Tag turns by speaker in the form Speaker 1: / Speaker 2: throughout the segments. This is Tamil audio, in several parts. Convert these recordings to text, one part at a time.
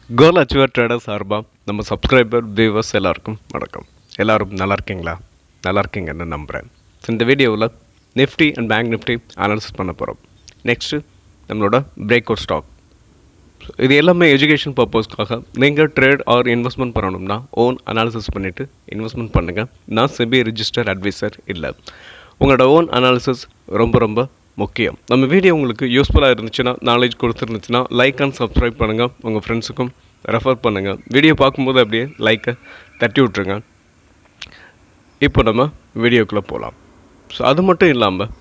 Speaker 1: கோல் அச்சீவர் ட்ரேடர் சார்பாக நம்ம சப்ஸ்கிரைபர் வியூவர்ஸ் எல்லாருக்கும் வணக்கம். எல்லோரும் நல்லா இருக்கீங்களா? நல்லா இருக்கீங்கன்னு நம்புகிறேன். இந்த வீடியோவில் Nifty and bank Nifty analysis பண்ண போகிறோம். நெக்ஸ்ட்டு நம்மளோட பிரேக் அவுட் ஸ்டாக். இது எல்லாமே எஜுகேஷன் பர்பஸ்க்காக. நீங்கள் ட்ரேட் ஆர் இன்வெஸ்ட்மெண்ட் பண்ணணும்னா ஓன் அனாலிசிஸ் பண்ணிவிட்டு இன்வெஸ்ட்மெண்ட் பண்ணுங்கள். நான் செபி ரிஜிஸ்டர் அட்வைசர் இல்லை. உங்களோட ஓன் அனாலிசிஸ் ரொம்ப ரொம்ப முக்கியம். நம்ம வீடியோ உங்களுக்கு யூஸ்ஃபுல்லாக இருந்துச்சுன்னா, நாலேஜ் கொடுத்துருந்துச்சுன்னா லைக் அண்ட் சப்ஸ்கிரைப் பண்ணுங்கள். உங்கள் ஃப்ரெண்ட்ஸுக்கும் ரெஃபர் பண்ணுங்கள். வீடியோ பார்க்கும்போது அப்படியே லைக்கை தட்டி விட்ருங்க. இப்போ நம்ம வீடியோக்குள்ளே போகலாம். ஸோ அது மட்டும் இல்லாமல்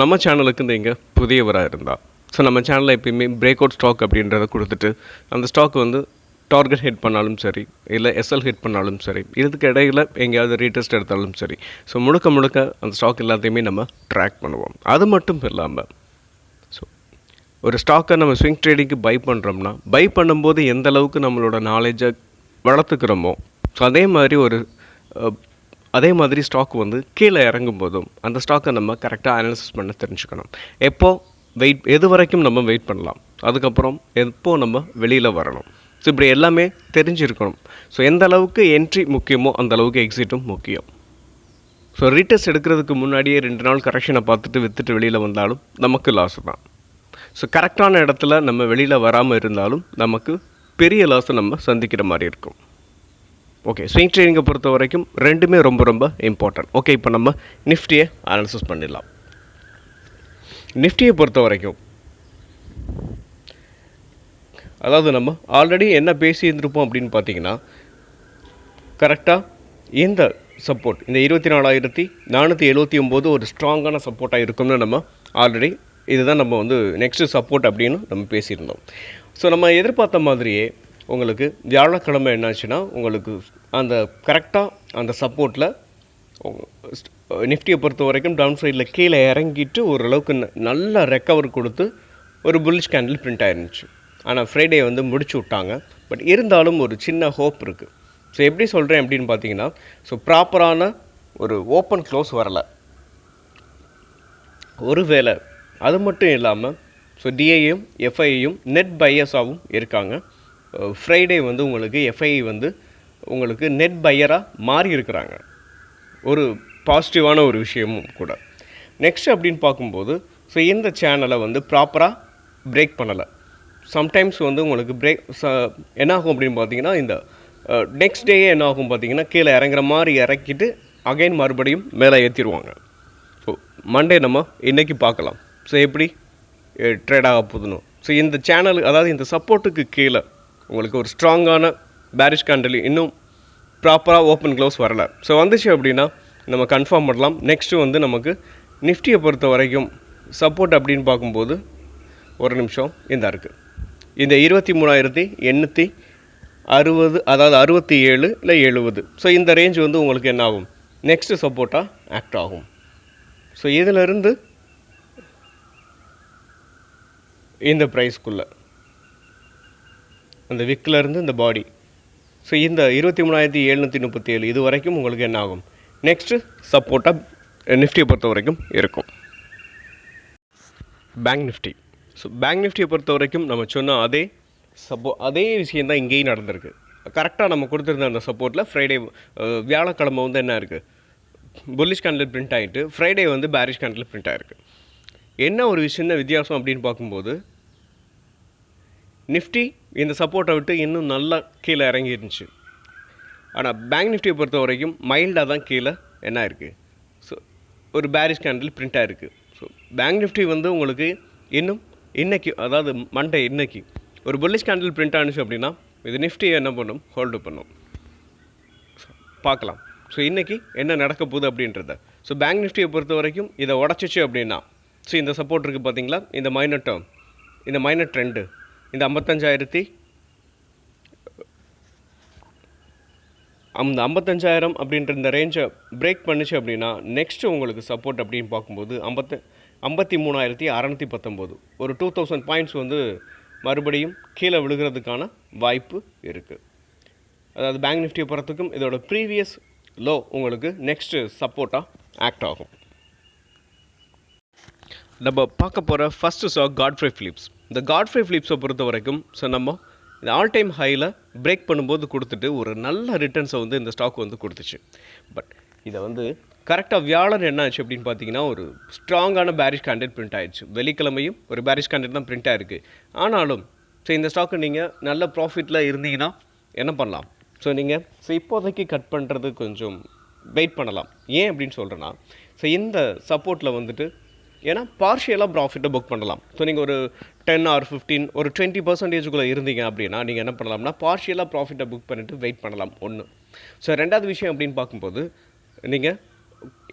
Speaker 1: நம்ம சேனலுக்கு நீங்கள் புதியவராக இருந்தால் நம்ம சேனலில் எப்பயுமே பிரேக் அவுட் ஸ்டாக் அப்படின்றத கொடுத்துட்டு அந்த ஸ்டாக் டார்கெட் ஹிட் பண்ணாலும் சரி, இல்லை எஸ்எல் ஹிட் பண்ணாலும் சரி, இதுக்கு இடையில் எங்கேயாவது ரீடெஸ்ட் எடுத்தாலும் சரி, ஸோ முழுக்க அந்த ஸ்டாக் எல்லாத்தையுமே நம்ம ட்ராக் பண்ணுவோம். அது மட்டும் இல்லாமல் ஒரு ஸ்டாக்கை நம்ம ஸ்விங் ட்ரேடிங்க்கு பை பண்ணுறோம்னா, பை பண்ணும்போது எந்த அளவுக்கு நம்மளோட நாலேஜை வளர்த்துக்கிறோமோ, ஸோ அதே மாதிரி ஸ்டாக் கீழே இறங்கும் போதும் அந்த ஸ்டாக்கை நம்ம கரெக்டாக அனாலிசிஸ் பண்ண தெரிஞ்சுக்கணும். எது வரைக்கும் நம்ம வெயிட் பண்ணலாம், அதுக்கப்புறம் எப்போ நம்ம வெளியில் வரணும், ஸோ இப்படி எல்லாமே தெரிஞ்சிருக்கணும். ஸோ எந்த அளவுக்கு என்ட்ரி முக்கியமோ அந்த அளவுக்கு எக்ஸிட்டும் முக்கியம். ஸோ ரீடெஸ்ட் எடுக்கிறதுக்கு முன்னாடியே 2 நாள் கரெக்ஷனை பார்த்துட்டு விற்றுட்டு வெளியில் வந்தாலும் நமக்கு லாஸ் தான். ஸோ கரெக்டான இடத்துல நம்ம வெளியில் வராமல் இருந்தாலும் நமக்கு பெரிய லாஸை நம்ம சந்திக்கிற மாதிரி இருக்கும். ஓகே, ஸ்விங் ட்ரேடிங்கை பொறுத்த வரைக்கும் ரெண்டுமே ரொம்ப ரொம்ப இம்பார்ட்டன்ட். ஓகே, இப்போ நம்ம நிஃப்டியை அனாலிசிஸ் பண்ணிடலாம். நிஃப்டியை பொறுத்த வரைக்கும் அதாவது நம்ம ஆல்ரெடி என்ன பேசியிருந்திருப்போம் அப்படின்னு பார்த்தீங்கன்னா, கரெக்டாக இந்த சப்போர்ட் இந்த 24,479 ஒரு ஸ்ட்ராங்கான சப்போர்ட்டாக இருக்கும்னு நம்ம ஆல்ரெடி இதுதான் நம்ம நெக்ஸ்ட்டு சப்போர்ட் அப்படின்னு நம்ம பேசியிருந்தோம். ஸோ நம்ம எதிர்பார்த்த மாதிரியே உங்களுக்கு வியாழக்கிழமை என்னாச்சுன்னா, உங்களுக்கு அந்த கரெக்டாக அந்த சப்போர்ட்டில் நிஃப்டியை பொறுத்த வரைக்கும் டவுன் சைடில் கீழே இறங்கிட்டு ஓரளவுக்கு நல்ல ரெக்கவர் கொடுத்து ஒரு புல்லிஷ் கேண்டில் பிரிண்ட் ஆயிருந்துச்சு. ஆனால் ஃப்ரைடே முடிச்சு விட்டாங்க. பட் இருந்தாலும் ஒரு சின்ன ஹோப் இருக்குது. ஸோ எப்படி சொல்கிறேன் அப்படின்னு பார்த்தீங்கன்னா, ஸோ ப்ராப்பரான ஒரு ஓப்பன் க்ளோஸ் வரலை. ஒருவேளை அது மட்டும் இல்லாமல் ஸோ டிஐயும் எஃப்ஐயும் நெட் பையர்ஸாகவும் இருக்காங்க. ஃப்ரைடே உங்களுக்கு எஃப்ஐ உங்களுக்கு நெட் பையராக மாறி இருக்கிறாங்க. ஒரு பாசிட்டிவான ஒரு விஷயமும் கூட. நெக்ஸ்ட் அப்படின்னு பார்க்கும்போது ஸோ இந்த சேனலை ப்ராப்பராக பிரேக் பண்ணலை. சம்டைம்ஸ் உங்களுக்கு என்ன ஆகும் அப்படின்னு பார்த்தீங்கன்னா, இந்த நெக்ஸ்ட் டேயே என்ன ஆகும் பார்த்தீங்கன்னா, கீழே இறங்குற மாதிரி இறக்கிட்டு அகைன் மறுபடியும் மேலே ஏற்றிடுவாங்க. ஸோ மண்டே நம்ம இன்றைக்கி பார்க்கலாம் ஸோ எப்படி ட்ரேட் ஆக போதுணும். ஸோ இந்த சேனல் அதாவது இந்த சப்போர்ட்டுக்கு கீழே உங்களுக்கு ஒரு ஸ்ட்ராங்கான பேரிஷ் கேண்டில் இன்னும் ப்ராப்பராக ஓப்பன் க்ளோஸ் வரலை. ஸோ வந்துச்சு அப்படின்னா நம்ம கன்ஃபார்ம் பண்ணலாம். நெக்ஸ்ட்டு நமக்கு நிஃப்டியை பொறுத்த வரைக்கும் சப்போர்ட் அப்படின்னு பார்க்கும்போது ஒரு நிமிஷம் இருக்குது. இந்த 23,860 அதாவது 67 இல்லை 70. ஸோ இந்த ரேஞ்ச் உங்களுக்கு என்ன ஆகும், நெக்ஸ்ட்டு சப்போர்ட்டாக ஆக்ட் ஆகும். ஸோ இதிலிருந்து இந்த ப்ரைஸ்க்குள்ளே அந்த விக்கிலேருந்து இந்த பாடி ஸோ இந்த 23,737 இது வரைக்கும் உங்களுக்கு என்ன ஆகும், நெக்ஸ்ட்டு சப்போர்ட்டாக நிஃப்டியை பொறுத்த வரைக்கும் இருக்கும். Bank Nifty. ஸோ பேங்க் நிஃப்டியை பொறுத்த வரைக்கும் நம்ம சொன்ன அதே விஷயந்தான் இங்கேயும் நடந்திருக்கு. கரெக்டாக நம்ம கொடுத்துருந்த அந்த சப்போர்ட்டில் ஃப்ரைடே வியாழக்கிழமை என்ன இருக்குது, புல்லிஷ் கேண்டில் பிரிண்ட் ஆகிட்டு ஃப்ரைடே பேரிஷ் கேண்டில் பிரிண்ட் ஆகிருக்கு. என்ன ஒரு சின்ன வித்தியாசம் அப்படின்னு பார்க்கும்போது, நிஃப்டி இந்த சப்போர்ட்டை விட்டு இன்னும் நல்லா கீழே இறங்கி இருந்துச்சு. ஆனால் பேங்க் நிஃப்டியை பொறுத்த வரைக்கும் மைல்டாக தான் கீழே என்ன இருக்குது, ஸோ ஒரு பேரிஷ் கேண்டில் பிரிண்ட் ஆகிருக்கு. ஸோ பேங்க் நிஃப்டி உங்களுக்கு இன்னும் இன்றைக்கி அதாவது மண்டே இன்றைக்கி ஒரு புல்லிஷ் கேண்டில் பிரிண்ட் ஆனிச்சு அப்படின்னா இது நிஃப்டியை என்ன பண்ணும், ஹோல்டு பண்ணும். பார்க்கலாம் ஸோ இன்றைக்கி என்ன நடக்க போகுது அப்படின்றத. ஸோ பேங்க் நிஃப்டியை பொறுத்த வரைக்கும் இதை உடச்சிச்சு அப்படின்னா, ஸோ இந்த சப்போர்ட் இருக்குது பார்த்தீங்களா, இந்த மைனர் டேர்ம், இந்த மைனர் ட்ரெண்டு, இந்த 55,000 அப்படின்ற இந்த ரேஞ்சை பிரேக் பண்ணிச்சு அப்படின்னா நெக்ஸ்ட்டு உங்களுக்கு சப்போர்ட் அப்படின்னு பார்க்கும்போது 53,619 ஒரு 2000 பாயிண்ட்ஸ் மறுபடியும் கீழே விழுகிறதுக்கான வாய்ப்பு இருக்குது. அதாவது பேங்க் நிஃப்டியை பொறுத்தவரைக்கும் இதோட ப்ரீவியஸ் லோ உங்களுக்கு நெக்ஸ்ட்டு சப்போர்ட்டாக ஆக்ட் ஆகும். நம்ம பார்க்க போகிற ஃபஸ்ட்டு ஸ்டாக் காட்ஃப்ரே ஃபிலிப்ஸ். இந்த காட்ஃப்ரே ஃபிலிப்ஸை பொறுத்த வரைக்கும் ஸோ நம்ம இந்த ஆல் டைம் ஹையில் பிரேக் பண்ணும்போது கொடுத்துட்டு ஒரு நல்ல ரிட்டர்ன்ஸை வந்து இந்த ஸ்டாக் வந்து கொடுத்துச்சு. பட் இதை வந்து கரெக்டாக வியாழன் என்ன ஆச்சு அப்படின்னு பார்த்தீங்கன்னா ஒரு ஸ்ட்ராங்கான பேரிஷ் கேண்டில் பிரிண்ட் ஆயிடுச்சு. வெள்ளிக்கிழமையும் ஒரு பேரிஷ் கேண்டில் தான் பிரிண்ட் ஆயிருக்கு. ஆனாலும் ஸோ இந்த ஸ்டாக்கு நீங்கள் நல்ல ப்ராஃபிட்டில் இருந்தீங்கன்னா என்ன பண்ணலாம்? ஸோ நீங்கள் இப்போதைக்கு கட் பண்ணுறது கொஞ்சம் வெயிட் பண்ணலாம். ஏன் அப்படின்னு சொல்கிறேன்னா, ஸோ இந்த சப்போர்ட்டில் வந்துட்டு ஏன்னா பார்ஷியலாக ப்ராஃபிட்டை புக் பண்ணலாம். ஸோ நீங்கள் ஒரு 10 or 15 ஒரு 20% இருந்தீங்க அப்படின்னா நீங்கள் என்ன பண்ணலாம்னா பார்ஷியலாக ப்ராஃபிட்டை புக் பண்ணிவிட்டு வெயிட் பண்ணலாம் ஒன்று. ஸோ ரெண்டாவது விஷயம் அப்படின்னு பார்க்கும்போது நீங்கள்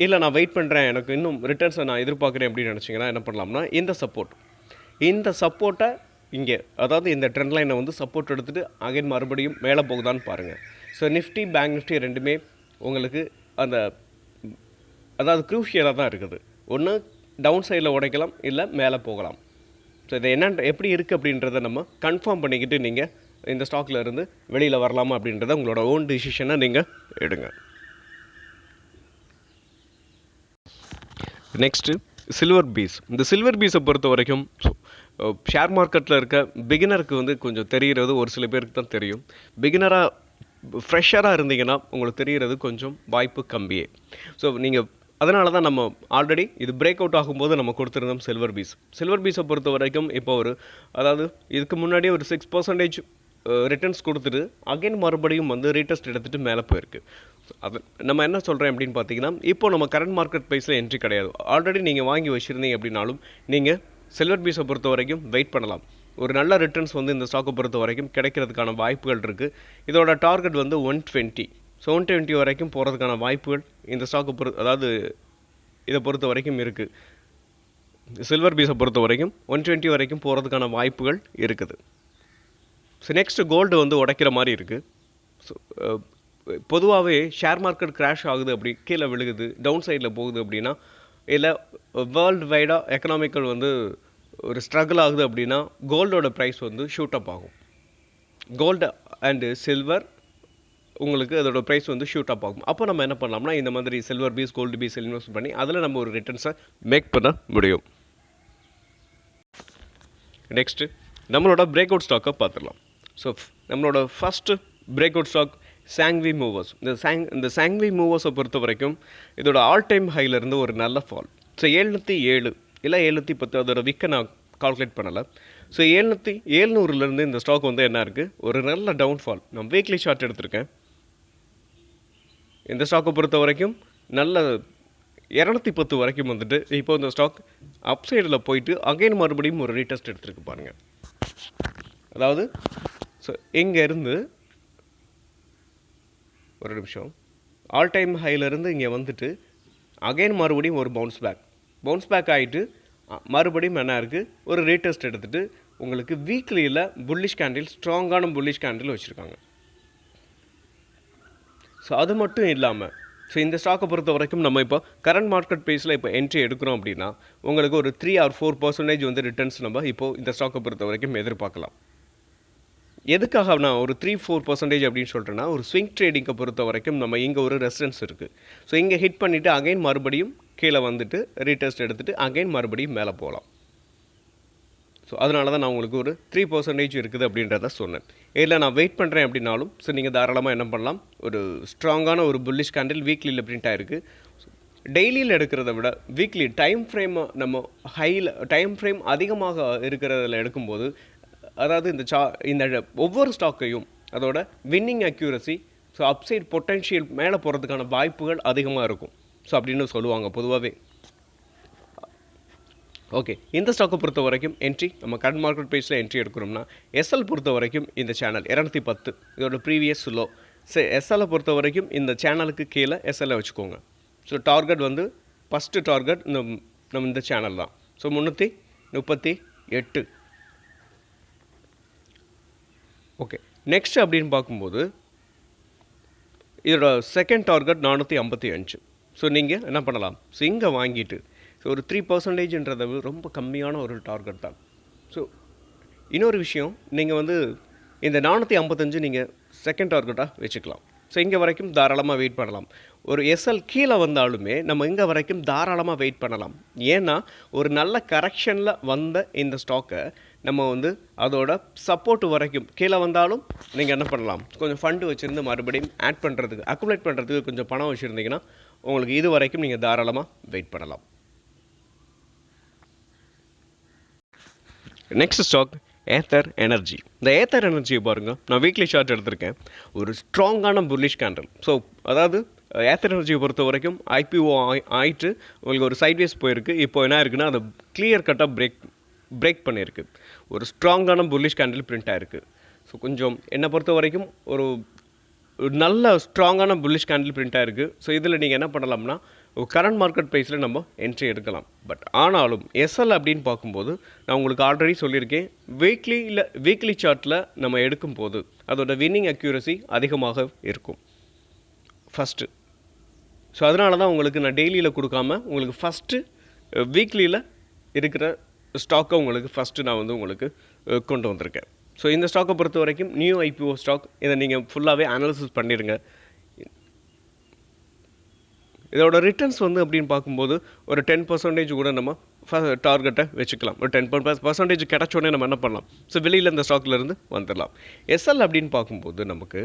Speaker 1: இல்லை நான் வெயிட் பண்ணுறேன், எனக்கு இன்னும் ரிட்டர்ன்ஸை நான் எதிர்பார்க்குறேன் அப்படின்னு நினச்சிங்கன்னா என்ன பண்ணலாம்னா இந்த சப்போர்ட்டை இங்கே அதாவது இந்த ட்ரெண்ட் லைனை வந்து சப்போர்ட் எடுத்துகிட்டு அகைன் மறுபடியும் மேலே போகுதான்னு பாருங்கள். ஸோ நிஃப்டி பேங்க் நிஃப்டி ரெண்டுமே உங்களுக்கு அந்த அதாவது க்ரூஷியலாக தான் இருக்குது. ஒன்று டவுன் சைடில் உடைக்கலாம், இல்லை மேலே போகலாம். ஸோ இதை எப்படி இருக்குது அப்படின்றத நம்ம கன்ஃபார்ம் பண்ணிக்கிட்டு நீங்கள் இந்த ஸ்டாக்கில் இருந்து வெளியில் வரலாமா அப்படின்றத உங்களோட ஓன் டிசிஷனை நீங்கள் எடுங்க. Next silver piece. இந்த சில்வர் பீஸை பொறுத்த வரைக்கும் ஷேர் மார்க்கெட்டில் இருக்க பிகினருக்கு வந்து கொஞ்சம் தெரிகிறது ஒரு சில பேருக்கு தான் தெரியும். பிகினராக ஃப்ரெஷராக இருந்தீங்கன்னா உங்களுக்கு தெரிகிறது கொஞ்சம் வாய்ப்பு கம்மியே. ஸோ நீங்கள் அதனால தான் நம்ம ஆல்ரெடி இது பிரேக் அவுட் ஆகும்போது நம்ம கொடுத்துருந்தோம் சில்வர் பீஸை பொறுத்த வரைக்கும் இப்போ அதாவது இதுக்கு முன்னாடியே ஒரு 6% ரிட்டர்ன்ஸ் கொடுத்துட்டு அகைன் மறுபடியும் வந்து ரீடெஸ்ட் எடுத்துகிட்டு மேலே போயிருக்கு. அது நம்ம என்ன சொல்கிறேன் அப்படின்னு பார்த்தீங்கன்னா, இப்போ நம்ம கரண்ட் மார்க்கெட் ப்ரைஸில் என்ட்ரி கிடையாது. ஆல்ரெடி நீங்கள் வாங்கி வச்சுருந்தீங்க அப்படின்னாலும் நீங்கள் சில்வர் பீஸை பொறுத்த வரைக்கும் வெயிட் பண்ணலாம். ஒரு நல்ல ரிட்டர்ன்ஸ் வந்து இந்த ஸ்டாக்கை பொறுத்த வரைக்கும் கிடைக்கிறதுக்கான வாய்ப்புகள் இருக்குது. இதோட டார்கெட் வந்து 120. ஸோ 120 வரைக்கும் போகிறதுக்கான வாய்ப்புகள் இந்த ஸ்டாக்கை அதாவது இதை பொறுத்த வரைக்கும் இருக்குது. சில்வர் பீஸை பொறுத்த வரைக்கும் 120 வரைக்கும் போகிறதுக்கான வாய்ப்புகள் இருக்குது. ஸோ நெக்ஸ்ட்டு கோல்டு வந்து உடைக்கிற மாதிரி இருக்குது. ஸோ பொதுவாகவே ஷேர் மார்க்கெட் கிராஷ் ஆகுது, அப்படி கீழே விழுகுது, டவுன் சைடில் போகுது அப்படின்னா, இல்லை வேர்ல்டு வைடாக எக்கனாமிக்கல் வந்து ஒரு ஸ்ட்ரகிள் ஆகுது அப்படின்னா கோல்டோட ப்ரைஸ் வந்து ஷூட் அப் ஆகும். கோல்டு அண்டு சில்வர் உங்களுக்கு அதோட ப்ரைஸ் வந்து ஷூட் அப் ஆகும். அப்போ நம்ம என்ன பண்ணலாம்னா இந்த மாதிரி silver piece gold piece invest பண்ணி அதில் நம்ம ஒரு ரிட்டர்ன்ஸை மேக் பண்ண முடியும். நெக்ஸ்ட்டு நம்மளோட பிரேக் அவுட் ஸ்டாக்கை பார்த்துடலாம். ஸோ நம்மளோட first break out stock Sanghvi Movers. இந்த சாங்வி மூவர்ஸை பொறுத்த வரைக்கும் இதோட ஆல் டைம் ஹைலேருந்து ஒரு நல்ல ஃபால். ஸோ 707 இல்லை 710 அதோட விற்க நான் கால்குலேட் பண்ணலை. ஸோ 700 இந்த ஸ்டாக் வந்து என்ன இருக்குது, ஒரு நல்ல டவுன்ஃபால். நான் வீக்லி ஷார்ட் எடுத்திருக்கேன். இந்த ஸ்டாக்கை பொறுத்த வரைக்கும் நல்ல 210 வரைக்கும் வந்துட்டு இப்போ இந்த ஸ்டாக் அப்சைடில் போயிட்டு அகைன் மறுபடியும் ஒரு ரீடெஸ்ட் எடுத்துருக்கு பாருங்கள். அதாவது ஸோ இங்கேருந்து ஒரு நிமிஷம் ஆல் டைம் ஹைலேருந்து இங்கே வந்துட்டு அகைன் மறுபடியும் ஒரு பவுன்ஸ் பேக் ஆகிட்டு மறுபடியும் என்ன இருக்குது, ஒரு ரீடெஸ்ட் எடுத்துகிட்டு உங்களுக்கு வீக்லியில் புல்லிஷ் கேண்டில், ஸ்ட்ராங்கான புல்லிஷ் கேண்டில் வச்சுருக்காங்க. ஸோ அது மட்டும் இல்லாமல் ஸோ இந்த ஸ்டாக்கை பொறுத்த வரைக்கும் நம்ம இப்போ கரண்ட் மார்க்கெட் ப்ரைஸில் இப்போ என்ட்ரி எடுக்கிறோம் அப்படின்னா உங்களுக்கு ஒரு 3 or 4% வந்து ரிட்டர்ன்ஸ் நம்ம இப்போது இந்த ஸ்டாக்கை பொறுத்த வரைக்கும் எதிர்பார்க்கலாம். எதுக்காக நான் ஒரு 3-4% அப்படின்னு சொல்கிறேன்னா, ஒரு ஸ்விங் ட்ரேடிங்கை பொறுத்த வரைக்கும் நம்ம இங்கே ஒரு ரெசிடன்ஸ் இருக்குது. ஸோ இங்கே ஹிட் பண்ணிவிட்டு அகைன் மறுபடியும் கீழே வந்துட்டு ரீடெஸ்ட் எடுத்துகிட்டு அகைன் மறுபடியும் மேலே போகலாம். ஸோ அதனால தான் நான் உங்களுக்கு ஒரு 3% இருக்குது அப்படின்றத சொன்னேன். இல்லை நான் வெயிட் பண்ணுறேன் அப்படின்னாலும் ஸோ நீங்கள் தாராளமாக என்ன பண்ணலாம், ஒரு ஸ்ட்ராங்கான ஒரு புல்லிஷ் கேண்டில் வீக்லியில் பிரிண்ட் ஆகிருக்கு. டெய்லியில் எடுக்கிறத விட வீக்லி டைம் ஃப்ரேம் நம்ம டைம் ஃப்ரேம் அதிகமாக இருக்கிறதில் எடுக்கும்போது, அதாவது இந்த ஒவ்வொரு ஸ்டாக்கையும் அதோட winning accuracy, so upside potential மேலே போகிறதுக்கான வாய்ப்புகள் அதிகமாக இருக்கும். ஸோ அப்படின்னு சொல்லுவாங்க பொதுவாகவே. ஓகே, இந்த ஸ்டாக்கை பொறுத்த வரைக்கும் என்ட்ரி நம்ம கரண்ட் மார்க்கெட் ப்ரைஸில் என்ட்ரி எடுக்கிறோம்னா எஸ்எல் பொறுத்த வரைக்கும் இந்த சேனல் 210 இதோட ப்ரீவியஸ் லோ. எஸ்எல்லை பொறுத்த வரைக்கும் இந்த சேனலுக்கு கீழே எஸ்எல்லை வச்சுக்கோங்க. ஸோ டார்கெட் வந்து ஃபஸ்ட்டு டார்கெட் நம்ம இந்த சேனல் தான். ஸோ 338. ஓகே, நெக்ஸ்ட் அப்படின்னு பார்க்கும்போது இதோட செகண்ட் டார்கெட் 455. ஸோ நீங்கள் என்ன பண்ணலாம், ஸோ இங்கே வாங்கிட்டு ஸோ ஒரு 3%ன்றது ரொம்ப கம்மியான ஒரு டார்கெட் தான். ஸோ இன்னொரு விஷயம், நீங்கள் வந்து இந்த 455 நீங்கள் செகண்ட் டார்கெட்டாக வச்சுக்கலாம். ஸோ இங்கே வரைக்கும் தாராளமாக வெயிட் பண்ணலாம். ஒரு எஸ்எல் கீழே வந்தாலுமே நம்ம இங்கே வரைக்கும் தாராளமாக வெயிட் பண்ணலாம். ஏன்னா ஒரு நல்ல கரெக்ஷனில் வந்த இந்த ஸ்டாக்கை நம்ம வந்து அதோட சப்போர்ட் வரைக்கும் கீழே வந்தாலும் நீங்கள் என்ன பண்ணலாம், கொஞ்சம் ஃபண்டு வச்சுருந்து மறுபடியும் ஆட் பண்ணுறதுக்கு அக்குமுலேட் பண்ணுறதுக்கு கொஞ்சம் பணம் வச்சுருந்தீங்கன்னா உங்களுக்கு இது வரைக்கும் நீங்கள் தாராளமாக வெயிட் பண்ணலாம். Next stock Ather energy. இந்த ஏத்தர் எனர்ஜியை பாருங்கள், நான் வீக்லி சார்ட் எடுத்திருக்கேன். ஒரு ஸ்ட்ராங்கான புல்லிஷ் கேண்டில். ஸோ அதாவது ஏத்தர் எனர்ஜியை பொறுத்த வரைக்கும் ஐபிஓ ஆயிட்டு உங்களுக்கு ஒரு சைட்வேஸ் போயிருக்கு. இப்போ என்ன இருக்குன்னா அதை கிளியர் கட்டாக பிரேக் பண்ணியிருக்கு. ஒரு ஸ்ட்ராங்கான புல்லிஷ் கேண்டில் பிரிண்ட் ஆகிருக்கு. ஸோ கொஞ்சம் என்னை பொறுத்த வரைக்கும் ஒரு நல்ல ஸ்ட்ராங்கான புல்லிஷ் கேண்டில் பிரிண்ட் ஆகிருக்கு. ஸோ இதில் நீங்கள் என்ன பண்ணலாம்னா கரண்ட் மார்க்கெட் ப்ரைஸில் நம்ம என்ட்ரி எடுக்கலாம். பட் ஆனாலும் எஸ்எல் அப்படின்னு பார்க்கும்போது நான் உங்களுக்கு ஆல்ரெடி சொல்லியிருக்கேன், வீக்லி சார்ட்டில் நம்ம எடுக்கும்போது அதோட வின்னிங் அக்யூரசி அதிகமாக இருக்கும் ஃபஸ்ட்டு. ஸோ அதனால தான் உங்களுக்கு நான் டெய்லியில் கொடுக்காம உங்களுக்கு ஃபஸ்ட்டு வீக்லியில் இருக்கிற ஸ்டாக்கை உங்களுக்கு ஃபஸ்ட்டு நான் வந்து உங்களுக்கு கொண்டு வந்திருக்கேன். ஸோ இந்த ஸ்டாக்கை பொறுத்த வரைக்கும் நியூ ஐபிஓ ஸ்டாக். இதை நீங்கள் ஃபுல்லாகவே அனாலிசிஸ் பண்ணிடுங்க. இதோட ரிட்டர்ன்ஸ் வந்து அப்படின்னு பார்க்கும்போது ஒரு 10% கூட நம்ம டார்கெட்டை வச்சுக்கலாம். ஒரு 10% கிடச்சோடனே நம்ம என்ன பண்ணலாம், ஸோ வெளியில் இந்த ஸ்டாக்லேருந்து வந்துடலாம். எஸ்எல் அப்படின்னு பார்க்கும்போது நமக்கு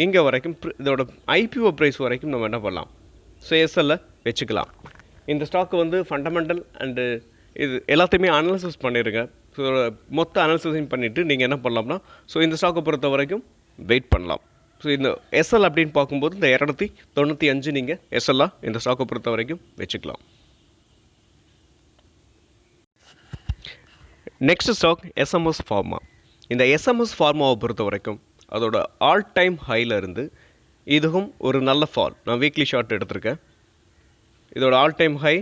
Speaker 1: இங்கே வரைக்கும் இதோட ஐபிஓ ப்ரைஸ் வரைக்கும் நம்ம என்ன பண்ணலாம், ஸோ எஸ்எல்ல வச்சுக்கலாம். இந்த ஸ்டாக்கு வந்து ஃபண்டமெண்டல் அண்டு இது எல்லாத்தையுமே அனாலிசிஸ் பண்ணிடுங்க. ஸோ மொத்த அனாலிசிஸையும் பண்ணிவிட்டு நீங்கள் என்ன பண்ணலாம்னா ஸோ இந்த ஸ்டாக்கை பொறுத்த வரைக்கும் வெயிட் பண்ணலாம். ஸோ இந்த எஸ்எல் அப்படின்னு பார்க்கும்போது இந்த 295 நீங்கள் எஸ்எல்லாக இந்த ஸ்டாக்கை பொறுத்த வரைக்கும் வச்சுக்கலாம். Next stock SMS pharma. இந்த எஸ்எம்எஸ் ஃபார்மாவை பொறுத்த வரைக்கும் அதோட ஆல் டைம் ஹையில் இருந்து இதுவும் ஒரு நல்ல ஃபால். நான் வீக்லி ஷார்ட் எடுத்திருக்கேன். இதோட ஆல் டைம் ஹை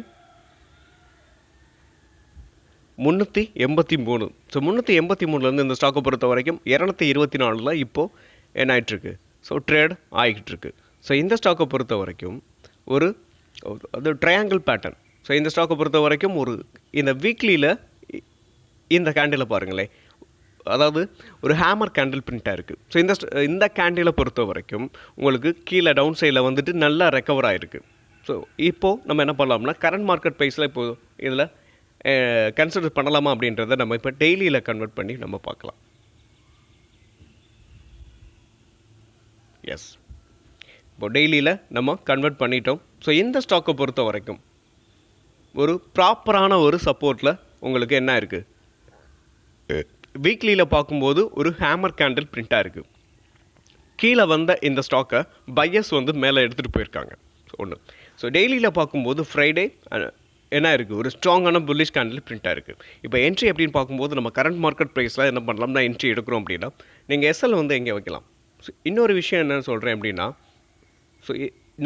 Speaker 1: 383. ஸோ 383லேருந்து இந்த ஸ்டாக்கை பொறுத்த வரைக்கும் 224 இப்போது என்ன ஆகிட்டுருக்கு, ஸோ ட்ரேட் ஆகிட்டு இருக்கு. ஸோ இந்த ஸ்டாக்கை பொறுத்த வரைக்கும் அது ட்ரையாங்கிள் பேட்டர்ன். ஸோ இந்த ஸ்டாக்கை பொறுத்த வரைக்கும் இந்த வீக்லியில் இந்த கேண்டிலை பாருங்களேன், அதாவது ஒரு ஹேமர் கேண்டில் பிரிண்ட்டாக இருக்குது. ஸோ இந்த கேண்டிலை பொறுத்த வரைக்கும் உங்களுக்கு கீழே டவுன் சைடில் வந்துட்டு நல்லா ரெக்கவர் ஆகிருக்கு. ஸோ இப்போது நம்ம என்ன பண்ணலாம்னா கரண்ட் மார்க்கெட் ப்ரைஸில் இப்போது இதில் கன்சிடர் பண்ணலாமா அப்படின்றத நம்ம இப்போ டெய்லியில் கன்வெர்ட் பண்ணி நம்ம பார்க்கலாம். எஸ், இப்போ டெய்லியில் நம்ம கன்வெர்ட் பண்ணிட்டோம். ஸோ இந்த ஸ்டாக்கை பொறுத்த வரைக்கும் ஒரு ப்ராப்பரான ஒரு சப்போர்ட்டில் உங்களுக்கு என்ன இருக்குது, வீக்லியில் பார்க்கும்போது ஒரு ஹேமர் கேண்டில் பிரிண்ட்டாக இருக்குது. கீழே வந்த இந்த ஸ்டாக்கை பையர்ஸ் வந்து மேலே எடுத்துகிட்டு போயிருக்காங்க. ஒன்று. ஸோ டெய்லியில் பார்க்கும்போது ஃப்ரைடே என்ன இருக்குது, ஒரு ஸ்ட்ராங்கான புல்லிஷ் கேண்டில் பிரிண்ட்டாக இருக்குது. இப்போ என்ட்ரி அப்படின்னு பார்க்கும்போது நம்ம கரண்ட் மார்க்கெட் ப்ரைஸில் என்ன பண்ணலாம்னா என்ட்ரி எடுக்கிறோம் அப்படின்னா நீங்கள் எஸ்எல் வந்து எங்கே வைக்கலாம். ஸோ இன்னொரு விஷயம் என்னென்னு சொல்கிறேன் அப்படின்னா, ஸோ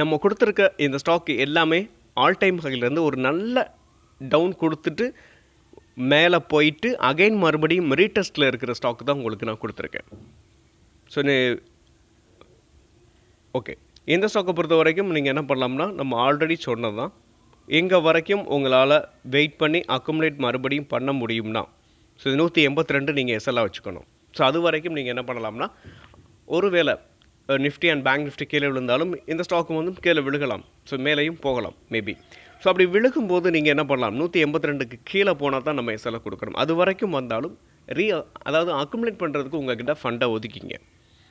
Speaker 1: நம்ம கொடுத்துருக்க இந்த ஸ்டாக் எல்லாமே ஆல் டைம் ஹைலேருந்து ஒரு நல்ல டவுன் கொடுத்துட்டு மேலே போயிட்டு அகைன் மறுபடியும் ரீடெஸ்ட்டில் இருக்கிற ஸ்டாக் தான் உங்களுக்கு நான் கொடுத்துருக்கேன். ஸோ ஓகே, இந்த ஸ்டாக்கை பொறுத்த வரைக்கும் நீங்கள் என்ன பண்ணலாம்னா நம்ம ஆல்ரெடி சொன்னது தான், எங்கே வரைக்கும் உங்களால் வெயிட் பண்ணி அக்குமுலேட் மறுபடியும் பண்ண முடியும்னா ஸோ 182 நீங்கள் எஸ்எல்லாக வச்சுக்கணும். ஸோ அது வரைக்கும் நீங்கள் என்ன பண்ணலாம்னா ஒருவேளை நிஃப்டி அண்ட் பேங்க் நிஃப்டி கீழே விழுந்தாலும் இந்த ஸ்டாக்கும் வந்து கீழே விழுகலாம். ஸோ மேலேயும் போகலாம் மேபி. ஸோ அப்படி விழுகும்போது நீங்கள் என்ன பண்ணலாம், 182க்கு கீழே போனால் தான் நம்ம எஸ்எல்லை கொடுக்கணும். அது வரைக்கும் வந்தாலும் அதாவது அக்குமுலேட் பண்ணுறதுக்கு உங்கள்கிட்ட ஃபண்டை ஒதுக்கிங்க.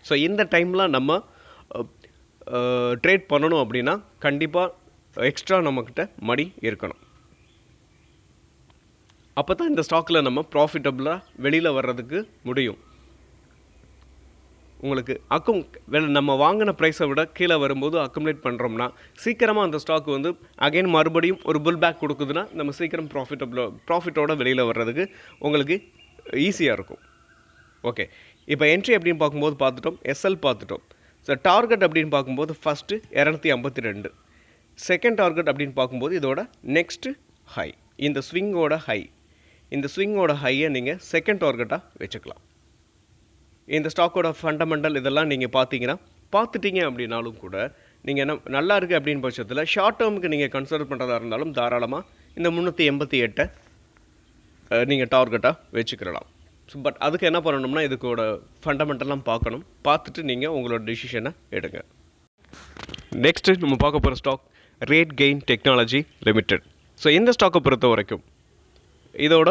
Speaker 1: ஸோ இந்த டைமில் நம்ம ட்ரேட் பண்ணணும் அப்படின்னா கண்டிப்பாக எக்ஸ்ட்ரா நம்மக்கிட்ட மணி இருக்கணும். அப்போ தான் இந்த ஸ்டாக்கில் நம்ம ப்ராஃபிட்டபுளாக வெளியில் வர்றதுக்கு முடியும். உங்களுக்கு நம்ம வாங்கின ப்ரைஸை விட கீழே வரும்போது அக்குமுலேட் பண்ணுறோம்னா சீக்கிரமாக அந்த ஸ்டாக் வந்து அகைன் மறுபடியும் ஒரு புல் பேக் கொடுக்குதுன்னா நம்ம சீக்கிரம் ப்ராஃபிட்டோட வெளியில் வர்றதுக்கு உங்களுக்கு ஈஸியாக இருக்கும். ஓகே, இப்போ என்ட்ரி அப்படின்னு பார்க்கும்போது பார்த்துட்டோம், எஸ்எல் பார்த்துட்டோம். ஸோ டார்கெட் அப்படின்னு பார்க்கும்போது ஃபஸ்ட்டு 252, செகண்ட் டார்கெட் அப்படின்னு பார்க்கும்போது இதோட நெக்ஸ்ட்டு ஹை, இந்த ஸ்விங்கோட ஹையை நீங்கள் செகண்ட் டார்கெட்டாக வச்சுக்கலாம். இந்த ஸ்டாக்கோட ஃபண்டமெண்டல் இதெல்லாம் நீங்கள் பார்த்துட்டீங்க அப்படின்னாலும் கூட நீங்கள் என்ன நல்லா இருக்குது அப்படின்னு பட்சத்தில் ஷார்ட் டேர்முக்கு நீங்கள் கன்சிடர் பண்ணுறதா இருந்தாலும் தாராளமாக இந்த 388 நீங்கள் டார்கெட்டாக வச்சுக்கிடலாம். ஸோ பட் அதுக்கு என்ன பண்ணணும்னா இதுக்கோட ஃபண்டமெண்டல்லாம் பார்த்துட்டு நீங்கள் உங்களோட டிசிஷனை எடுங்க. நெக்ஸ்ட்டு நம்ம பார்க்க போகிற stock RateGain Technology Limited. So இந்த ஸ்டாக்கை பொறுத்த வரைக்கும் இதோட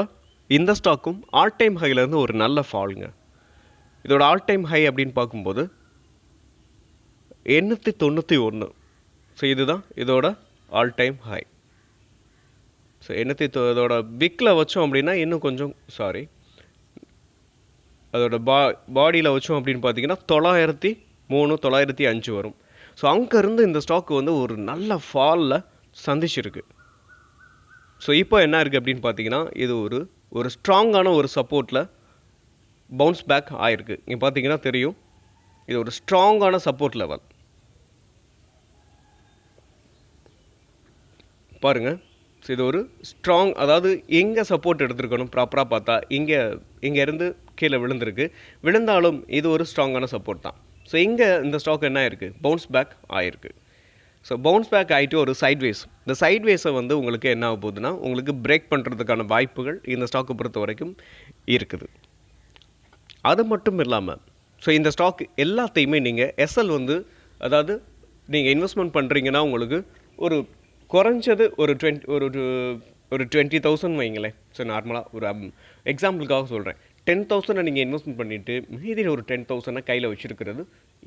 Speaker 1: இந்த ஸ்டாக்கும் ஆல் டைம் ஹைலேருந்து ஒரு நல்ல ஃபாலுங்க. இதோட ஆல் டைம் ஹை அப்படின்னு பார்க்கும்போது 891. ஸோ இதுதான் இதோட ஆல் டைம் ஹை. ஸோ இதோட விக்கில் வச்சோம் அப்படின்னா இன்னும் கொஞ்சம் அதோட பாடியில் வச்சோம் அப்படின்னு பார்த்தீங்கன்னா 903 905 வரும். ஸோ அங்கேருந்து இந்த ஸ்டாக் வந்து ஒரு நல்ல ஃபாலில் சந்திச்சிருக்கு. ஸோ இப்போ என்ன இருக்குது அப்படின்னு பார்த்தீங்கன்னா இது ஒரு ஸ்ட்ராங்கான ஒரு சப்போர்ட்டில் பவுன்ஸ் பேக் ஆகிருக்கு. இங்கே பார்த்தீங்கன்னா தெரியும், இது ஒரு ஸ்ட்ராங்கான சப்போர்ட் லெவல் பாருங்கள். ஸோ இது ஒரு ஸ்ட்ராங், அதாவது எங்கே சப்போர்ட் எடுத்துருக்கணும் ப்ராப்பராக பார்த்தா இங்கேருந்து கீழே விழுந்தாலும் இது ஒரு ஸ்ட்ராங்கான சப்போர்ட் தான். ஸோ இங்கே இந்த ஸ்டாக் என்ன ஆயிருக்கு, பவுன்ஸ் பேக் ஆகிருக்கு. ஸோ பவுன்ஸ் பேக் ஆகிட்டு ஒரு சைட்வேஸ், இந்த சைட்வேஸை வந்து உங்களுக்கு என்ன ஆக போகுதுன்னா உங்களுக்கு பிரேக் பண்ணுறதுக்கான வாய்ப்புகள் இந்த ஸ்டாக்கை பொறுத்த வரைக்கும் இருக்குது. அது மட்டும் இல்லாமல் ஸோ இந்த ஸ்டாக் எல்லாத்தையுமே நீங்கள் எஸ்எல் வந்து, அதாவது நீங்கள் இன்வெஸ்ட்மெண்ட் பண்ணுறீங்கன்னா உங்களுக்கு ஒரு குறைஞ்சது ஒரு 20,000 வைங்களேன். ஸோ நார்மலாக ஒரு எக்ஸாம்பிளுக்காக சொல்கிறேன், 10,000 நீங்கள் இன்வெஸ்ட்மெண்ட் பண்ணிவிட்டு மீதி ஒரு 10,000 கையில் வச்சுருக்கிறது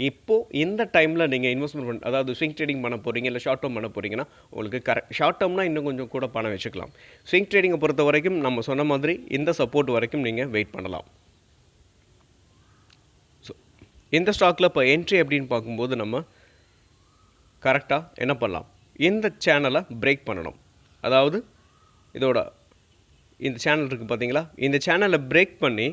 Speaker 1: இப்போது இந்த டைமில் நீங்கள் இன்வெஸ்ட்மெண்ட் அதாவது ஸ்விங் ட்ரேடிங் பண்ண போகிறீங்க, இல்லை ஷார்ட் டேர்ம் பண்ண போகிறீங்கன்னா உங்களுக்கு ஷார்ட் டேர்ம்னா இன்னும் கொஞ்சம் கூட பணம் வச்சுக்கலாம். ஸ்விங் ட்ரேடிங்கை பொறுத்த வரைக்கும் நம்ம சொன்ன மாதிரி இந்த சப்போர்ட் வரைக்கும் நீங்கள் வெயிட் பண்ணலாம். ஸோ இந்த ஸ்டாக்கில் இப்போ என்ட்ரி அப்படின்னு பார்க்கும்போது நம்ம கரெக்டாக என்ன பண்ணலாம், இந்த சேனலை பிரேக் பண்ணணும். அதாவது இதோட இந்த சேனல் இருக்குது பார்த்தீங்களா, இந்த சேனலை பிரேக் பண்ணி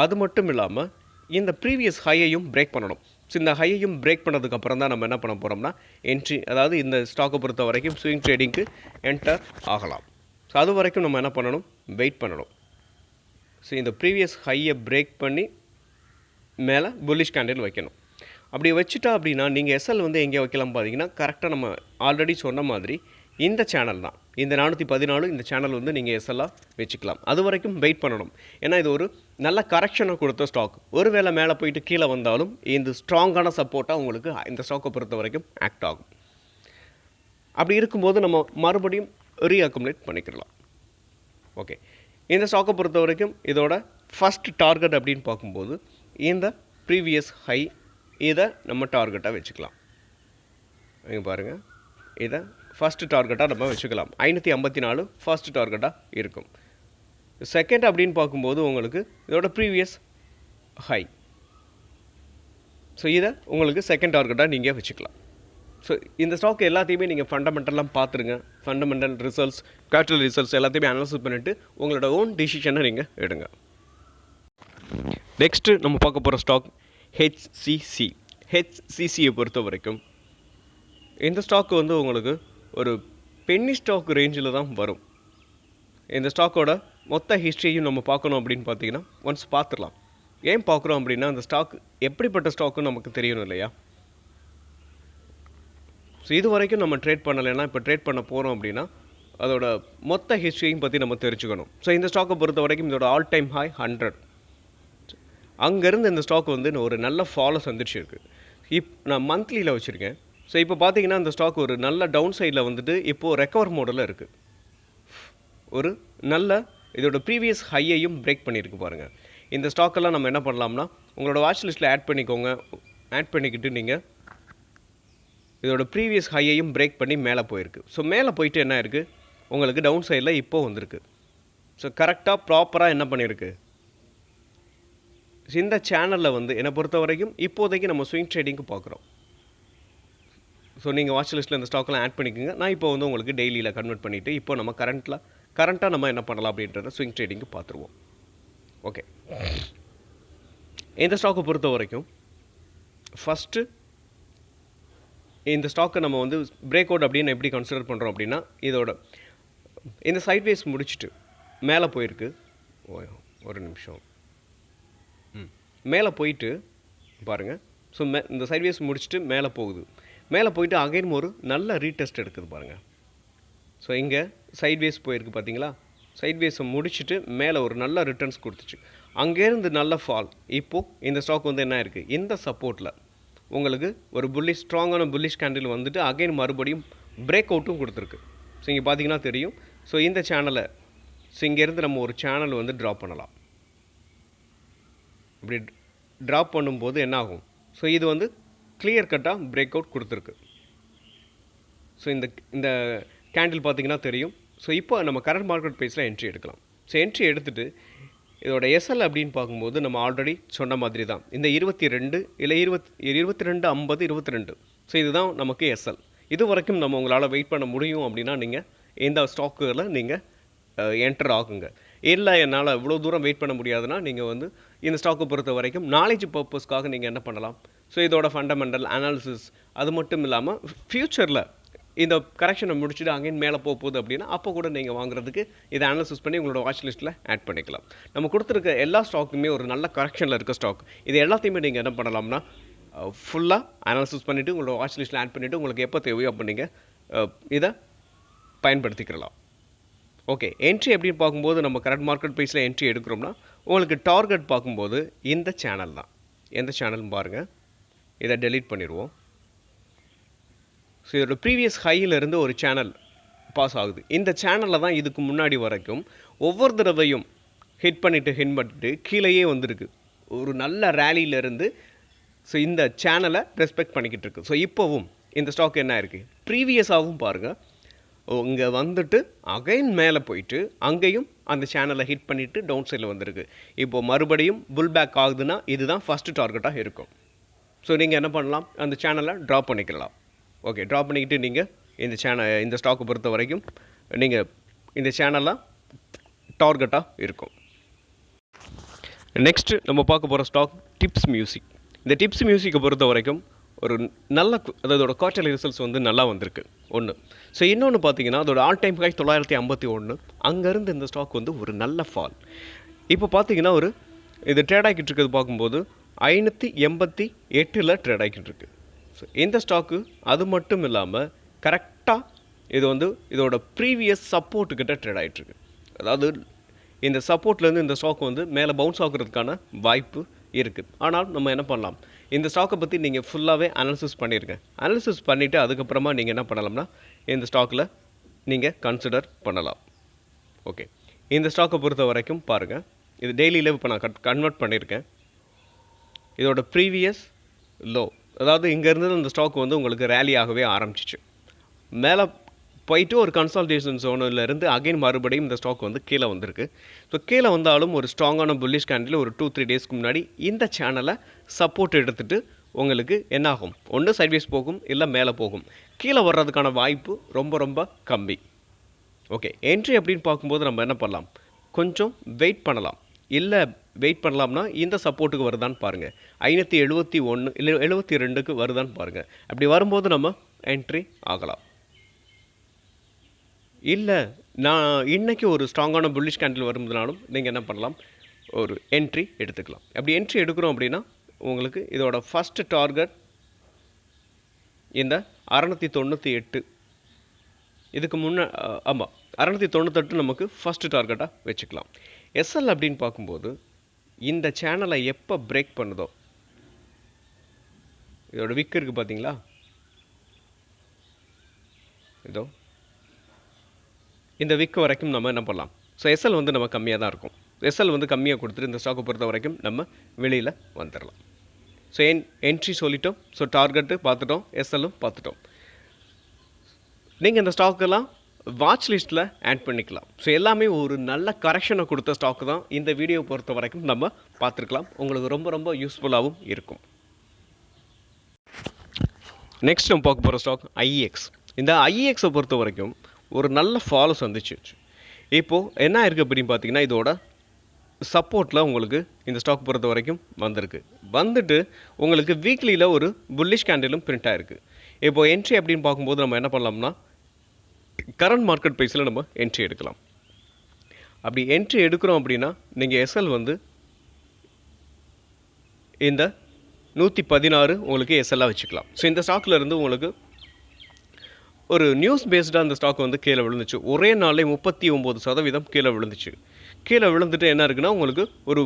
Speaker 1: அது மட்டும் இல்லாமல் இந்த ப்ரீவியஸ் ஹையையும் பிரேக் பண்ணணும். ஸோ இந்த ஹையையும் பிரேக் பண்ணதுக்கப்புறம் தான் நம்ம என்ன பண்ண போகிறோம்னா என்ட்ரி, அதாவது இந்த ஸ்டாக்கை பொறுத்த வரைக்கும் ஸ்விங் ட்ரேடிங்க்கு என்டர் ஆகலாம். ஸோ அது வரைக்கும் நம்ம என்ன பண்ணணும், வெயிட் பண்ணணும். ஸோ இந்த ப்ரீவியஸ் ஹையை பிரேக் பண்ணி மேலே புல்லிஷ் கேண்டில் வைக்கணும். அப்படி வச்சுட்டா அப்படின்னா நீங்கள் எஸ்எல் வந்து எங்கே வைக்கலாம் பார்த்தீங்கன்னா கரெக்டாக நம்ம ஆல்ரெடி சொன்ன மாதிரி இந்த சேனல் தான், இந்த 414 இந்த சேனல் வந்து நீங்கள் எஸ்எல்லாக வச்சுக்கலாம். அது வரைக்கும் வெயிட் பண்ணணும். ஏன்னா இது ஒரு நல்ல கரெக்ஷனை கொடுத்த ஸ்டாக். ஒருவேளை மேலே போயிட்டு கீழே வந்தாலும் இந்த ஸ்ட்ராங்கான சப்போர்ட்டாக உங்களுக்கு இந்த ஸ்டாக்கை பொறுத்த வரைக்கும் ஆக்ட் ஆகும். அப்படி இருக்கும்போது நம்ம மறுபடியும் ரீஅக்குமுலேட் பண்ணிக்கலாம். ஓகே, இந்த ஸ்டாக்கை பொறுத்த வரைக்கும் இதோட ஃபஸ்ட் டார்கெட் அப்படின்னு பார்க்கும்போது இந்த ப்ரீவியஸ் ஹை, இதை நம்ம டார்கெட்டாக வச்சுக்கலாம். இங்கே பாருங்கள், இதை ஃபஸ்ட்டு டார்கெட்டாக நம்ம வச்சுக்கலாம். 554 ஃபஸ்ட் டார்கெட்டாக இருக்கும். செகண்ட் அப்படின்னு பார்க்கும்போது உங்களுக்கு இதோட ப்ரீவியஸ் ஹை. ஸோ இதை உங்களுக்கு செகண்ட் டார்கெட்டாக நீங்கள் வச்சுக்கலாம். ஸோ இந்த ஸ்டாக் எல்லாத்தையுமே நீங்கள் ஃபண்டமெண்டலாக பார்த்துருங்க. ஃபண்டமெண்டல் ரிசல்ட்ஸ், கேபிட்டல் ரிசல்ட்ஸ் எல்லாத்தையுமே அனலைஸ் பண்ணிவிட்டு உங்களோட ஓன் டிசிஷனை நீங்கள் எடுங்க. நெக்ஸ்ட்டு நம்ம பார்க்க போகிற ஸ்டாக் ஹெச்சிசியை பொறுத்த வரைக்கும் இந்த ஸ்டாக் வந்து உங்களுக்கு ஒரு பென்னி ஸ்டாக் ரேஞ்சில் தான் வரும். இந்த ஸ்டாக்கோட மொத்த ஹிஸ்ட்ரியையும் நம்ம பார்க்கணும் அப்படின்னு பார்த்தீங்கன்னா ஒன்ஸ் பார்த்துடலாம். ஏன் பார்க்குறோம் அப்படின்னா அந்த ஸ்டாக் எப்படிப்பட்ட ஸ்டாக்குன்னு நமக்கு தெரியணும் இல்லையா. ஸோ இது வரைக்கும் நம்ம ட்ரேட் பண்ணலைன்னா இப்போ ட்ரேட் பண்ண போகிறோம் அப்படின்னா அதோட மொத்த ஹிஸ்ட்ரியையும் பற்றி நம்ம தெரிஞ்சுக்கணும். ஸோ இந்த ஸ்டாக்கை பொறுத்த வரைக்கும் இதோட ஆல் டைம் ஹை 100. அங்கேருந்து இந்த ஸ்டாக் வந்து ஒரு நல்ல ஃபாலோ சந்திச்சிருக்கு. நான் மந்த்லியில் வச்சுருக்கேன். ஸோ இப்போ பார்த்தீங்கன்னா இந்த ஸ்டாக் ஒரு நல்ல டவுன் சைடில் வந்துட்டு இப்போது ரெக்கவர் மோடில் இருக்குது. ஒரு நல்ல இதோட ப்ரீவியஸ் ஹையையும் பிரேக் பண்ணியிருக்கு பாருங்கள். இந்த ஸ்டாக்கெல்லாம் நம்ம என்ன பண்ணலாம்னா உங்களோட வாட்ச் லிஸ்ட்டில் ஆட் பண்ணிக்கோங்க. ஆட் பண்ணிக்கிட்டு நீங்கள் இதோட ப்ரீவியஸ் ஹையையும் பிரேக் பண்ணி மேலே போயிருக்கு. ஸோ மேலே போயிட்டு என்ன இருக்குது உங்களுக்கு டவுன் சைடில் இப்போது வந்திருக்கு. ஸோ கரெக்டாக ப்ராப்பராக என்ன பண்ணியிருக்கு, இந்த சேனலில் வந்து என்னை பொறுத்த வரைக்கும் இப்போதைக்கு நம்ம ஸ்விங் ட்ரேடிங்க்கு பார்க்குறோம். ஸோ நீங்கள் வாட்ச் லிஸ்ட்டில் இந்த ஸ்டாக்லாம் ஆட் பண்ணிக்கோங்க. நான் இப்போ வந்து உங்களுக்கு டெய்லியில் கன்வெர்ட் பண்ணிவிட்டு இப்போ நம்ம கரண்ட்டாக நம்ம என்ன பண்ணலாம் அப்படின்றத ஸ்விங் ட்ரேடிங்க்கு பார்த்துருவோம். ஓகே, இந்த ஸ்டாக்கை பொறுத்த வரைக்கும் ஃபஸ்ட்டு இந்த ஸ்டாக்கை நம்ம வந்து பிரேக் அவுட் அப்படின்னு எப்படி கன்சிடர் பண்ணுறோம் அப்படின்னா இதோட இந்த சைட்வேஸ் முடிச்சுட்டு மேலே போயிருக்கு. ஒரு நிமிஷம், மேலே போயிட்டு பாருங்கள். ஸோ இந்த சைட்வேஸ் முடிச்சுட்டு மேலே போகுது. மேலே போயிட்டு அகைன் ஒரு நல்ல ரீடெஸ்ட் எடுக்குது பாருங்கள். ஸோ இங்கே சைட்வேஸ் போயிருக்கு பார்த்தீங்களா. சைட்வேஸை முடிச்சுட்டு மேலே ஒரு நல்ல ரிட்டர்ன்ஸ் கொடுத்துச்சு. அங்கேருந்து நல்ல ஃபால். இப்போது இந்த ஸ்டாக் வந்து என்ன இருக்குது, இந்த சப்போர்ட்டில் உங்களுக்கு ஒரு ஸ்ட்ராங்கான புல்லிஷ் கேண்டில் வந்துட்டு அகைன் மறுபடியும் பிரேக் அவுட்டும் கொடுத்துருக்கு. ஸோ இங்கே பார்த்தீங்கன்னா தெரியும். ஸோ இந்த சேனலை ஸோ இங்கேருந்து நம்ம ஒரு சேனல் வந்து ட்ரா பண்ணலாம். இப்படி ட்ராப் பண்ணும்போது என்ன ஆகும்? ஸோ இது வந்து கிளியர் கட்டாக பிரேக் அவுட் கொடுத்துருக்கு. ஸோ இந்த கேண்டில் பார்த்தீங்கன்னா தெரியும். ஸோ இப்போ நம்ம கரண்ட் மார்க்கெட் ப்ரைஸில் என்ட்ரி எடுக்கலாம். ஸோ என்ட்ரி எடுத்துகிட்டு இதோட எஸ்எல் அப்படின்னு பார்க்கும்போது நம்ம ஆல்ரெடி சொன்ன மாதிரி தான் இந்த 22 இல்லை 22 50 22. ஸோ இதுதான் நமக்கு எஸ்எல். இது வரைக்கும் நம்ம உங்களால் வெயிட் பண்ண முடியும் அப்படின்னா நீங்கள் இந்த ஸ்டாக்குகளை நீங்கள் என்டர் ஆகுங்க. இல்லை என்னால் இவ்வளோ தூரம் வெயிட் பண்ண முடியாதுன்னா நீங்கள் வந்து இந்த ஸ்டாக்கை பொறுத்த வரைக்கும் நாலேஜ் பர்பஸ்க்காக நீங்கள் என்ன பண்ணலாம்? ஸோ இதோட ஃபண்டமெண்டல் அனாலிசிஸ் அது மட்டும் இல்லாமல் ஃப்யூச்சரில் இந்த கரெக்ஷனை முடிச்சுட்டு அங்கேயும் மேலே போகுது அப்படின்னா அப்போ கூட நீங்கள் வாங்குறதுக்கு இதை அனாலிசிஸ் பண்ணி உங்களோட வாட்ச் லிஸ்ட்டில் ஆட் பண்ணிக்கலாம். நம்ம கொடுத்துருக்க எல்லா ஸ்டாக்குமே ஒரு நல்ல கரெக்ஷனில் இருக்க ஸ்டாக். இது எல்லாத்தையுமே நீங்கள் என்ன பண்ணலாம்னா ஃபுல்லாக அனாலிசிஸ் பண்ணிவிட்டு உங்களோட வாட்ச் லிஸ்ட்டில் ஆட் பண்ணிவிட்டு உங்களுக்கு எப்போ தேவையோ அப்போ நீங்கள் இதை பயன்படுத்திக்கலாம். ஓகே, என்ட்ரி எப்படின்னு பார்க்கும்போது நம்ம கரண்ட் மார்க்கெட் ப்ரைஸில் என்ட்ரி எடுக்கிறோம்னா உங்களுக்கு டார்கெட் பார்க்கும்போது இந்த சேனல் தான். எந்த சேனல்னு பாருங்கள். இதை டெலீட் பண்ணிடுவோம். ஸோ இதோட ப்ரீவியஸ் ஹையிலிருந்து ஒரு சேனல் பாஸ் ஆகுது. இந்த சேனலில் தான் இதுக்கு முன்னாடி வரைக்கும் ஒவ்வொரு தடவையும் ஹிட் பண்ணிட்டு கீழேயே வந்திருக்கு. ஒரு நல்ல ரேலியிலேருந்து ஸோ இந்த சேனலை ரெஸ்பெக்ட் பண்ணிக்கிட்டு இருக்கு. ஸோ இப்போவும் இந்த ஸ்டாக் என்ன இருக்குது? ப்ரீவியஸாகவும் பாருங்கள், இங்கே வந்துட்டு அகைன் மேலே போயிட்டு அங்கேயும் அந்த சேனலை ஹிட் பண்ணிவிட்டு டவுன் சைடில் வந்திருக்கு. இப்போது மறுபடியும் புல் பேக் ஆகுதுன்னா இதுதான் ஃபஸ்ட்டு டார்கெட்டாக இருக்கும். ஸோ நீங்கள் என்ன பண்ணலாம்? அந்த சேனலை ட்ராப் பண்ணிக்கலாம். ஓகே, ட்ராப் பண்ணிக்கிட்டு நீங்கள் இந்த ஸ்டாக்கை பொறுத்த வரைக்கும் நீங்கள் இந்த சேனலாக டார்கெட்டாக இருக்கும். நெக்ஸ்ட்டு நம்ம பார்க்க போகிற ஸ்டாக் டிப்ஸ் மியூசிக். இந்த டிப்ஸ் மியூசிக்கை பொறுத்த வரைக்கும் ஒரு நல்ல அதோட குவார்ட்டர்லி ரிசல்ட்ஸ் வந்து நல்லா வந்திருக்கு ஒன்று. ஸோ இன்னொன்று பார்த்தீங்கன்னா அதோட ஆல் டைம் ஹை 951. அங்கேருந்து இந்த ஸ்டாக் வந்து ஒரு நல்ல ஃபால். இப்போ பார்த்தீங்கன்னா இது ட்ரேட் ஆகிக்கிட்டு இருக்கிறது பார்க்கும்போது 588 ட்ரேட் ஆகிக்கிட்டு இருக்கு. ஸோ இந்த ஸ்டாக்கு அது மட்டும் இல்லாமல் கரெக்டாக இது வந்து இதோட ப்ரீவியஸ் சப்போர்ட்டுக்கிட்ட ட்ரேட் ஆகிட்டுருக்கு. அதாவது இந்த சப்போர்ட்லேருந்து இந்த ஸ்டாக் வந்து மேலே பவுன்ஸ் ஆகுறதுக்கான வாய்ப்பு இருக்குது. ஆனால் நம்ம என்ன பண்ணலாம்? இந்த ஸ்டாக்கை பற்றி நீங்கள் ஃபுல்லாகவே அனாலிசிஸ் பண்ணிடுங்க. அனாலிசிஸ் பண்ணிவிட்டு அதுக்கப்புறமா நீங்கள் என்ன பண்ணலாம்னா இந்த ஸ்டாக்கில் நீங்கள் கன்சிடர் பண்ணலாம். ஓகே, இந்த ஸ்டாக்கை பொறுத்த வரைக்கும் பாருங்கள், இது டெய்லியில் இப்போ நான் கன்வெர்ட் பண்ணியிருக்கேன். இதோட ப்ரீவியஸ் லோ, அதாவது இங்கேருந்து இந்த ஸ்டாக் வந்து உங்களுக்கு ரேலி ஆகவே ஆரம்பிச்சிச்சு. மேலே போயிட்டு ஒரு கன்சால்டேஷன் ஜோனிலேருந்து அகைன் மறுபடியும் இந்த ஸ்டாக் வந்து கீழே வந்திருக்கு. ஸோ கீழே வந்தாலும் ஒரு ஸ்ட்ராங்கான புல்லிஷ் கேண்டில் ஒரு 2-3 டேஸ்க்கு முன்னாடி இந்த சேனலை சப்போர்ட் எடுத்துகிட்டு உங்களுக்கு என்னாகும்? ஒன்று சைட்வேஸ் போகும், இல்லை மேலே போகும். கீழே வர்றதுக்கான வாய்ப்பு ரொம்ப ரொம்ப கம்மி. ஓகே, என்ட்ரி அப்படின்னு பார்க்கும்போது நம்ம என்ன பண்ணலாம்? கொஞ்சம் வெயிட் பண்ணலாம். இல்லை வெயிட் பண்ணலாம்னா இந்த சப்போர்ட்டுக்கு வருதான்னு பாருங்கள். 571 இல்லை 72க்கு வருதான்னு பாருங்கள். அப்படி வரும்போது நம்ம என்ட்ரி ஆகலாம். இல்லை நான் இன்றைக்கி ஒரு ஸ்ட்ராங்கான புல்லிஷ் கேண்டில் வரும்போதுனாலும் நீங்கள் என்ன பண்ணலாம்? ஒரு என்ட்ரி எடுத்துக்கலாம். அப்படி என்ட்ரி எடுக்கிறோம் அப்படின்னா உங்களுக்கு இதோட ஃபஸ்ட்டு டார்கெட் இந்த 698. இதுக்கு ஆமாம் 698 நமக்கு ஃபஸ்ட்டு டார்கெட்டாக வச்சுக்கலாம். எஸ்எல் அப்படின்னு பார்க்கும்போது இந்த சேனலை எப்போ பிரேக் பண்ணுதோ, இதோட விக் இருக்குது பார்த்தீங்களா? இதோ இந்த விக் வரைக்கும் நம்ம என்ன பண்ணலாம்? ஸோ எஸ்எல் வந்து நம்ம கம்மியாக தான் இருக்கும். எஸ்எல் வந்து கம்மியாக கொடுத்துட்டு இந்த ஸ்டாக்கை பொறுத்த வரைக்கும் நம்ம வெளியில் வந்துடலாம். ஸோ என்ட்ரி சொல்லிட்டோம். ஸோ டார்கெட்டு பார்த்துட்டோம், எஸ்எல்லும் பார்த்துட்டோம். நீங்கள் இந்த ஸ்டாக்கெல்லாம் வாட்ச் லிஸ்ட்டில் ஆட் பண்ணிக்கலாம். ஸோ எல்லாமே ஒரு நல்ல கரெக்ஷனை கொடுத்த ஸ்டாக்கு தான் இந்த வீடியோ பொறுத்த வரைக்கும் நம்ம பார்த்துருக்கலாம். உங்களுக்கு ரொம்ப ரொம்ப யூஸ்ஃபுல்லாகவும் இருக்கும். நெக்ஸ்ட் நம்ம பார்க்க போகிற ஸ்டாக் ஐஎக்ஸ். இந்த ஐஎக்ஸை பொறுத்த வரைக்கும் ஒரு நல்ல ஃபாலோ சந்திச்சு. இப்போது என்ன இருக்குது அப்படின்னு பார்த்தீங்கன்னா இதோட சப்போர்ட்டில் உங்களுக்கு இந்த ஸ்டாக் பொறுத்த வரைக்கும் வந்துட்டு உங்களுக்கு வீக்லியில் ஒரு புல்லிஷ் கேண்டிலும் பிரிண்ட் ஆகிருக்கு. இப்போது என்ட்ரி அப்படின்னு பார்க்கும்போது நம்ம என்ன பண்ணலாம்னா கரண்ட் மார்க்கெட் ப்ரைஸில் நம்ம என்ட்ரி எடுக்கலாம். அப்படி என்ட்ரி எடுக்கிறோம் அப்படின்னா நீங்கள் எஸ்எல் வந்து இந்த 116 உங்களுக்கு எஸ்எல்லாக வச்சுக்கலாம். ஸோ இந்த ஸ்டாக்கில் இருந்து உங்களுக்கு ஒரு நியூஸ் பேஸ்டாக அந்த ஸ்டாக் வந்து கீழே விழுந்துச்சு. ஒரே நாளில் 39% கீழே விழுந்துச்சு. கீழே விழுந்துட்டு என்ன இருக்குன்னா உங்களுக்கு ஒரு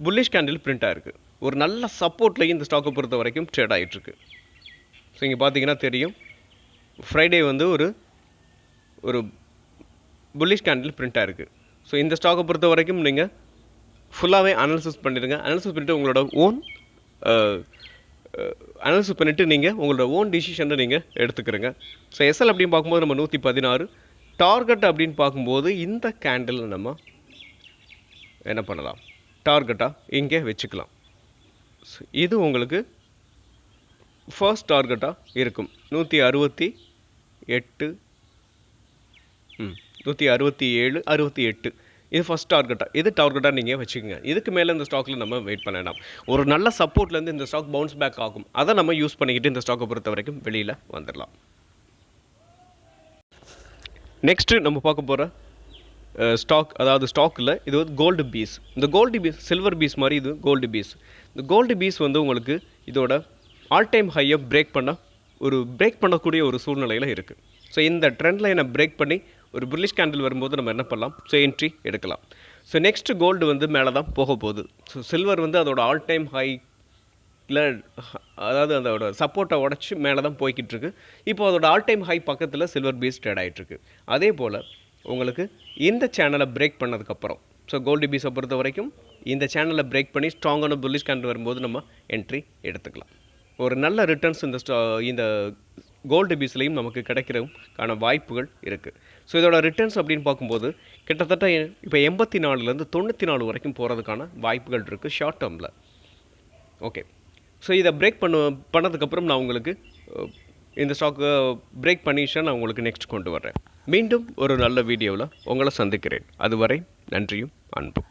Speaker 1: புல்லிஷ் கேண்டில் பிரிண்ட் ஆகிருக்கு. ஒரு நல்ல சப்போர்ட்லேயும் இந்த ஸ்டாக்கை பொறுத்த வரைக்கும் ட்ரேட் ஆகிட்டுருக்கு. ஸோ இங்கே பார்த்தீங்கன்னா தெரியும், ஃப்ரைடே வந்து ஒரு புல்லிஷ் கேண்டில் பிரிண்ட் ஆகிருக்கு. ஸோ இந்த ஸ்டாக்கை பொறுத்த வரைக்கும் நீங்கள் ஃபுல்லாகவே அனாலிசிஸ் பண்ணிடுங்க. அனாலிசிஸ் பண்ணிவிட்டு உங்களோட ஓன் அனாலிசிஸ் பண்ணிவிட்டு நீங்கள் உங்களோட ஓன் டிசிஷனை நீங்கள் எடுத்துக்கிறங்க. ஸோ எஸ்எல் அப்படின்னு பார்க்கும்போது நம்ம 116, டார்கெட் அப்படின்னு பார்க்கும்போது இந்த கேண்டில் நம்ம என்ன பண்ணலாம், டார்கெட்டாக இங்கே வச்சுக்கலாம். இது உங்களுக்கு ஃபர்ஸ்ட் டார்கெட்டாக இருக்கும். 168 167 68 இது ஃபஸ்ட் டார்கெட்டாக, இது டார்கெட்டாக நீங்கள் வச்சுக்கோங்க. இதுக்கு மேலே இந்த ஸ்டாக்கில் நம்ம வெயிட் பண்ண வேண்டாம். ஒரு நல்ல சப்போர்ட்லேருந்து இந்த ஸ்டாக் பவுன்ஸ் பேக் ஆகும். அதை நம்ம யூஸ் பண்ணிக்கிட்டு இந்த ஸ்டாக்கை பொறுத்த வரைக்கும் வெளியில் வந்துடலாம். நெக்ஸ்ட்டு நம்ம பார்க்க போகிற ஸ்டாக், அதாவது ஸ்டாக்கில் இது வந்து கோல்டு பீஸ். இந்த கோல்டு பீஸ் சில்வர் பீஸ் மாதிரி இது கோல்டு பீஸ். இந்த கோல்டு பீஸ் வந்து உங்களுக்கு இதோட ஆல் டைம் ஹையை பிரேக் பண்ணக்கூடிய ஒரு சூழ்நிலையில் இருக்குது. ஸோ இந்த ட்ரெண்ட் லைனை பிரேக் பண்ணி ஒரு புல்லிஷ் கேண்டில் வரும்போது நம்ம என்ன பண்ணலாம், ஸோ என்ட்ரி எடுக்கலாம். ஸோ நெக்ஸ்ட் கோல்டு வந்து மேலே தான் போக போகுது. ஸோ சில்வர் வந்து அதோட ஆல் டைம் ஹையில், அதாவது அதோட சப்போர்ட்டை உடச்சி மேலே தான் போய்கிட்டு இருக்கு. இப்போ அதோட ஆல் டைம் ஹை பக்கத்தில் சில்வர் பீஸ் ட்ரேட் ஆகிட்டுருக்கு. அதே போல் உங்களுக்கு இந்த சேனலை பிரேக் பண்ணதுக்கப்புறம், ஸோ கோல்டு பீஸை பொறுத்த வரைக்கும் இந்த சேனலை பிரேக் பண்ணி ஸ்ட்ராங்கான புல்லிஷ் கேண்டில் வரும்போது நம்ம என்ட்ரி எடுத்துக்கலாம். ஒரு நல்ல ரிட்டர்ன்ஸ் இந்த கோல்டு பீஸ்லையும் நமக்கு கிடைக்கிறதுக்கான வாய்ப்புகள் இருக்குது. ஸோ இதோட ரிட்டர்ன்ஸ் அப்படின்னு பார்க்கும்போது கிட்டத்தட்ட இப்போ 84லேருந்து 94 வரைக்கும் போகிறதுக்கான வாய்ப்புகள் இருக்குது ஷார்ட் டேர்மில். ஓகே, ஸோ இதை பிரேக் பண்ணதுக்கப்புறம் நான் உங்களுக்கு இந்த ஸ்டாக்கை பிரேக் பண்ணிட்டு நான் உங்களுக்கு நெக்ஸ்ட் கொண்டு வர்றேன். மீண்டும் ஒரு நல்ல வீடியோவில் உங்களை சந்திக்கிறேன். அதுவரை நன்றியும் அன்பும்.